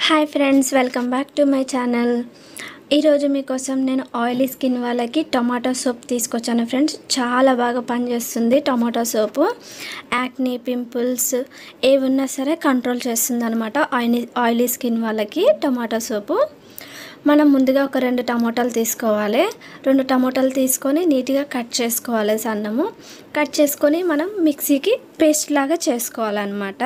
Hi friends, welcome back to my channel. ఈరోజు మీకోసం నేను ఆయిలీ స్కిన్ వాళ్ళకి టొమాటో సోప్ తీసుకొచ్చాను ఫ్రెండ్స్. చాలా బాగా పనిచేస్తుంది టొమాటో సోపు. యాక్నీ, పింపుల్స్ ఏవున్నా సరే కంట్రోల్ చేస్తుంది అనమాట ఆయిలీ స్కిన్ వాళ్ళకి టొమాటో సోపు. మనం ముందుగా ఒక 2 టమాటాలు తీసుకోవాలి. 2 టమాటాలు తీసుకొని నీట్గా కట్ చేసుకోవాలి. సన్నము కట్ చేసుకొని మనం మిక్సీకి పేస్ట్ లాగా చేసుకోవాలన్నమాట.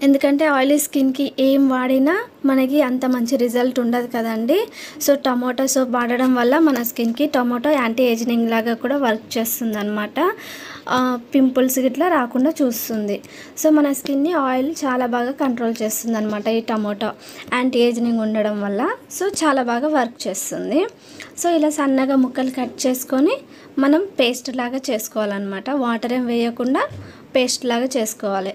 ఎందుకంటే ఆయిలీ స్కిన్కి ఏం వాడినా మనకి అంత మంచి రిజల్ట్ ఉండదు కదండి. సో టమాటో సోప్ వాడడం వల్ల మన స్కిన్కి టమాటో యాంటీ ఏజింగ్ లాగా కూడా వర్క్ చేస్తుంది అనమాట. పింపుల్స్ గిట్లా రాకుండా చూస్తుంది. సో మన స్కిన్ని ఆయిల్ చాలా బాగా కంట్రోల్ చేస్తుంది అనమాట ఈ టమాటో యాంటీ ఏజింగ్ ఉండడం వల్ల. సో చాలా బాగా వర్క్ చేస్తుంది. సో ఇలా సన్నగా ముక్కలు కట్ చేసుకొని మనం పేస్ట్ లాగా చేసుకోవాలన్నమాట. వాటర్ ఏం వేయకుండా పేస్ట్ లాగా చేసుకోవాలి.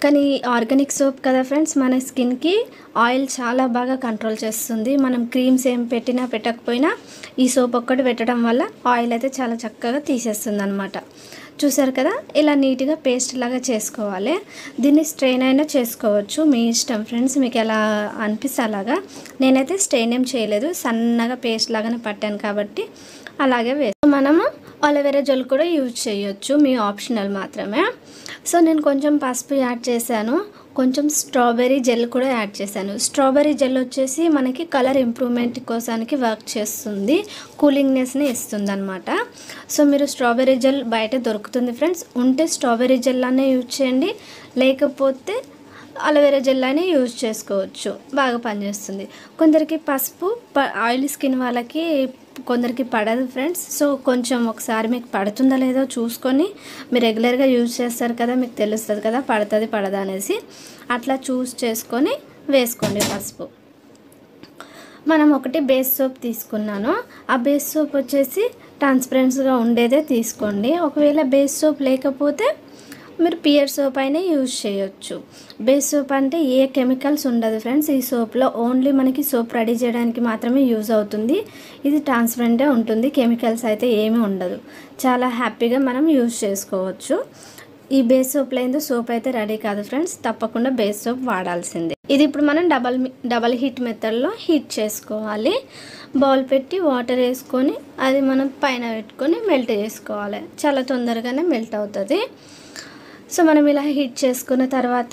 కానీ ఆర్గానిక్ సోప్ కదా ఫ్రెండ్స్, మన స్కిన్కి ఆయిల్ చాలా బాగా కంట్రోల్ చేస్తుంది. మనం క్రీమ్స్ ఏం పెట్టినా పెట్టకపోయినా ఈ సోప్ ఒక్కటి పెట్టడం వల్ల ఆయిల్ అయితే చాలా చక్కగా తీసేస్తుంది అనమాట. చూసారు కదా, ఇలా నీట్గా పేస్ట్ లాగా చేసుకోవాలి. దీన్ని స్ట్రెయిన్ అయినా చేసుకోవచ్చు, మీ ఇష్టం ఫ్రెండ్స్, మీకు ఎలా అనిపిస్తే అలాగా. నేనైతే స్ట్రెయిన్ ఏం చేయలేదు, సన్నగా పేస్ట్ లాగానే పట్టాను కాబట్టి అలాగే మనము అలోవెరా జెల్ కూడా యూజ్ చేయొచ్చు, మీ ఆప్షనల్ మాత్రమే. సో నేను కొంచెం పసుపు యాడ్ చేశాను, కొంచెం స్ట్రాబెర్రీ జెల్ కూడా యాడ్ చేశాను. స్ట్రాబెర్రీ జెల్ వచ్చేసి మనకి కలర్ ఇంప్రూవ్మెంట్ కోసానికి వర్క్ చేస్తుంది, కూలింగ్నెస్ని ఇస్తుంది అనమాట. సో మీరు స్ట్రాబెర్రీ జెల్ బయట దొరుకుతుంది ఫ్రెండ్స్, ఉంటే స్ట్రాబెర్రీ జెల్ అనే యూజ్ చేయండి, లేకపోతే అలోవెరా జెల్ అని యూజ్ చేసుకోవచ్చు, బాగా పనిచేస్తుంది. కొందరికి పసుపు ఆయిలీ స్కిన్ వాళ్ళకి కొందరికి పడదు ఫ్రెండ్స్. సో కొంచెం ఒకసారి మీకు పడుతుందా లేదో చూసుకొని, మీరు రెగ్యులర్గా యూజ్ చేస్తారు కదా, మీకు తెలుస్తుంది కదా పడుతుంది పడదా అనేసి. అట్లా చూస్ చేసుకొని వేసుకోండి పసుపు. మనం ఒకటి బేస్ సోప్ తీసుకున్నాను. ఆ బేస్ సోప్ వచ్చేసి ట్రాన్స్పరెన్స్గా ఉండేదే తీసుకోండి. ఒకవేళ బేస్ సోప్ లేకపోతే మీరు పియర్ సోప్ అయినా యూజ్ చేయొచ్చు. బేస్ సోప్ అంటే ఏ కెమికల్స్ ఉండదు ఫ్రెండ్స్ ఈ సోప్లో, ఓన్లీ మనకి సోప్ రెడీ చేయడానికి మాత్రమే యూజ్ అవుతుంది. ఇది ట్రాన్స్పరెంట్గా ఉంటుంది, కెమికల్స్ అయితే ఏమీ ఉండదు. చాలా హ్యాపీగా మనం యూజ్ చేసుకోవచ్చు. ఈ బేస్ సోప్ లేదో సోప్ అయితే రెడీ కాదు ఫ్రెండ్స్, తప్పకుండా బేస్ సోప్ వాడాల్సిందే. ఇది ఇప్పుడు మనం డబల్ హీట్ మెథడ్లో హీట్ చేసుకోవాలి. బౌల్ పెట్టి వాటర్ వేసుకొని అది మనం పైన పెట్టుకొని మెల్ట్ చేసుకోవాలి. చాలా తొందరగానే మెల్ట్ అవుతుంది. సో మనం ఇలా హీట్ చేసుకున్న తర్వాత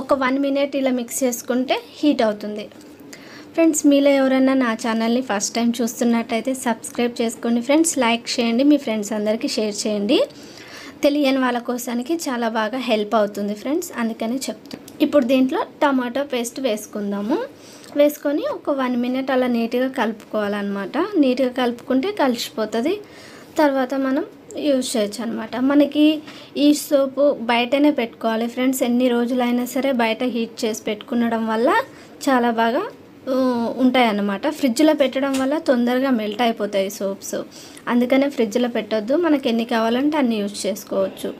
ఒక 1 మినిట్ ఇలా మిక్స్ చేసుకుంటే హీట్ అవుతుంది. ఫ్రెండ్స్ మీలో ఎవరైనా నా ఛానల్ని ఫస్ట్ టైం చూస్తున్నట్టయితే సబ్స్క్రైబ్ చేసుకోండి ఫ్రెండ్స్, లైక్ చేయండి, మీ ఫ్రెండ్స్ అందరికీ షేర్ చేయండి. తెలియని వాళ్ళ కోసానికి చాలా బాగా హెల్ప్ అవుతుంది ఫ్రెండ్స్, అందుకని చెప్తాను. ఇప్పుడు దీంట్లో టమాటో పేస్ట్ వేసుకుందాము. వేసుకొని ఒక 1 మినిట్ అలా నీట్గా కలుపుకోవాలన్నమాట. నీట్గా కలుపుకుంటే కలిసిపోతుంది. తర్వాత మనం యూజ్ చేయొచ్చు అనమాట. మనకి ఈ సోపు బయటనే పెట్టుకోవాలి ఫ్రెండ్స్, ఎన్ని రోజులైనా సరే బయట హీట్ చేసి పెట్టుకునడం వల్ల చాలా బాగా ఉంటాయి అన్నమాట. ఫ్రిడ్జ్లో పెట్టడం వల్ల తొందరగా మెల్ట్ అయిపోతాయి సోప్స్, అందుకనే ఫ్రిడ్జ్లో పెట్టొద్దు. మనకి ఎన్ని కావాలంటే అన్ని యూజ్ చేసుకోవచ్చు.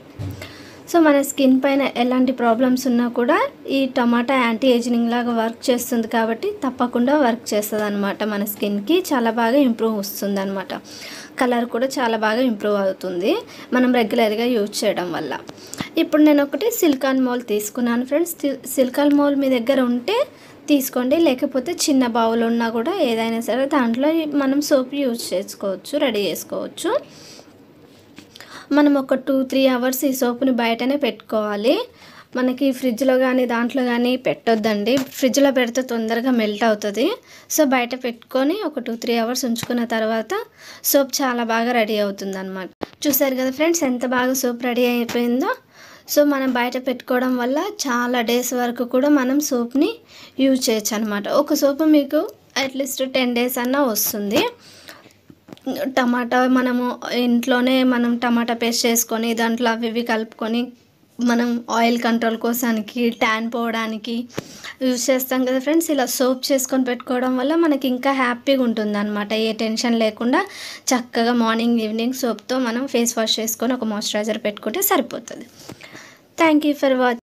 సో మన స్కిన్ పైన ఎలాంటి ప్రాబ్లమ్స్ ఉన్నా కూడా ఈ టమాటా యాంటీ ఏజింగ్ లాగా వర్క్ చేస్తుంది కాబట్టి తప్పకుండా వర్క్ చేస్తుంది అనమాట. మన స్కిన్కి చాలా బాగా ఇంప్రూవ్ వస్తుంది అనమాట. కలర్ కూడా చాలా బాగా ఇంప్రూవ్ అవుతుంది మనం రెగ్యులర్గా యూజ్ చేయడం వల్ల. ఇప్పుడు నేను ఒకటి సిలికాన్ మౌల్ తీసుకున్నాను ఫ్రెండ్స్. సిలికాన్ మౌల్ మీ దగ్గర ఉంటే తీసుకోండి, లేకపోతే చిన్న బౌల్ ఉన్నా కూడా ఏదైనా సరే దాంట్లో మనం సోప్ యూజ్ చేసుకోవచ్చు, రెడీ చేసుకోవచ్చు. మనం ఒక 2-3 అవర్స్ ఈ సోప్ని బయటనే పెట్టుకోవాలి. మనకి ఫ్రిడ్జ్లో కానీ దాంట్లో కానీ పెట్టొద్దండి, ఫ్రిడ్జ్లో పెడితే తొందరగా మెల్ట్ అవుతుంది. సో బయట పెట్టుకొని ఒక 2-3 అవర్స్ ఉంచుకున్న తర్వాత సోప్ చాలా బాగా రెడీ అవుతుంది అనమాట. చూసారు కదా ఫ్రెండ్స్ ఎంత బాగా సోప్ రెడీ అయిపోయిందో. సో మనం బయట పెట్టుకోవడం వల్ల చాలా డేస్ వరకు కూడా మనం సోప్ని యూజ్ చేయొచ్చు అనమాట. ఒక సోపు మీకు అట్లీస్ట్ 10 డేస్ అన్నా వస్తుంది. టమాటా మనము ఇంట్లోనే మనం టమాటా పేస్ట్ చేసుకొని దాంట్లో అవి ఇవి కలుపుకొని మనం ఆయిల్ కంట్రోల్ కోసానికి, ట్యాన్ పోవడానికి యూజ్ చేస్తాం కదా ఫ్రెండ్స్. ఇలా సోప్ చేసుకొని పెట్టుకోవడం వల్ల మనకి ఇంకా హ్యాపీగా ఉంటుంది అనమాట. ఏ టెన్షన్ లేకుండా చక్కగా మార్నింగ్ ఈవినింగ్ సోప్తో మనం ఫేస్ వాష్ చేసుకొని ఒక మాయిశ్చరైజర్ పెట్టుకుంటే సరిపోతుంది. Thank you for watching.